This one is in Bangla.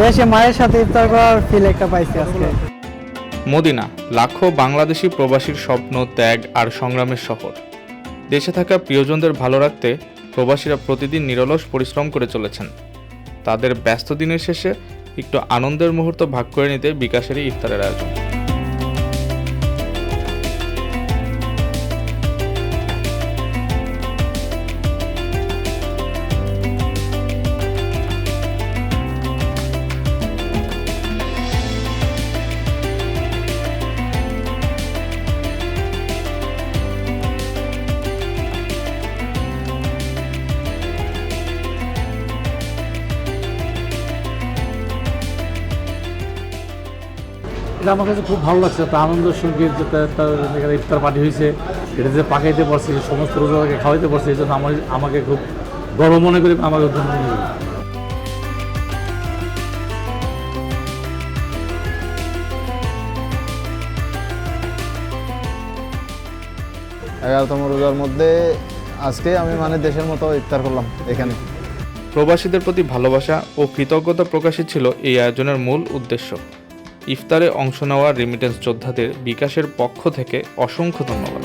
দেশে মায়ের সাথে ইফতার করার ফিল একটা পাইছি আজকে। মদিনা লাখো বাংলাদেশি প্রবাসীর স্বপ্ন, ত্যাগ আর সংগ্রামের শহর। দেশে থাকা প্রিয়জনদের ভালো রাখতে প্রবাসীরা প্রতিদিন নিরলস পরিশ্রম করে চলেছেন। তাদের ব্যস্ত দিনের শেষে একটু আনন্দের মুহূর্ত ভাগ করে নিতে বিকাশেরই ইফতারের আয়োজন। এটা আমার কাছে খুব ভালো লাগছে, একটা আনন্দ সঙ্গীত যেটা এখানে ইফতার পার্টি হয়েছে, এটা যে পাকাইতে পারছি, সমস্ত রোজাদারকে খাওয়াইতে পারছি, এই জন্য আমাকে খুব গর্ব মনে করি, আমাকে ধন্যবাদ মনে করি। 11তম রোজার মধ্যে আজকে আমি দেশের মতো ইফতার করলাম এখানে। প্রবাসীদের প্রতি ভালোবাসা ও কৃতজ্ঞতা প্রকাশই ছিল এই আয়োজনের মূল উদ্দেশ্য। ইফতারে অংশ নেওয়া রেমিটেন্স যোদ্ধাদের বিকাশের পক্ষ থেকে অসংখ্য ধন্যবাদ।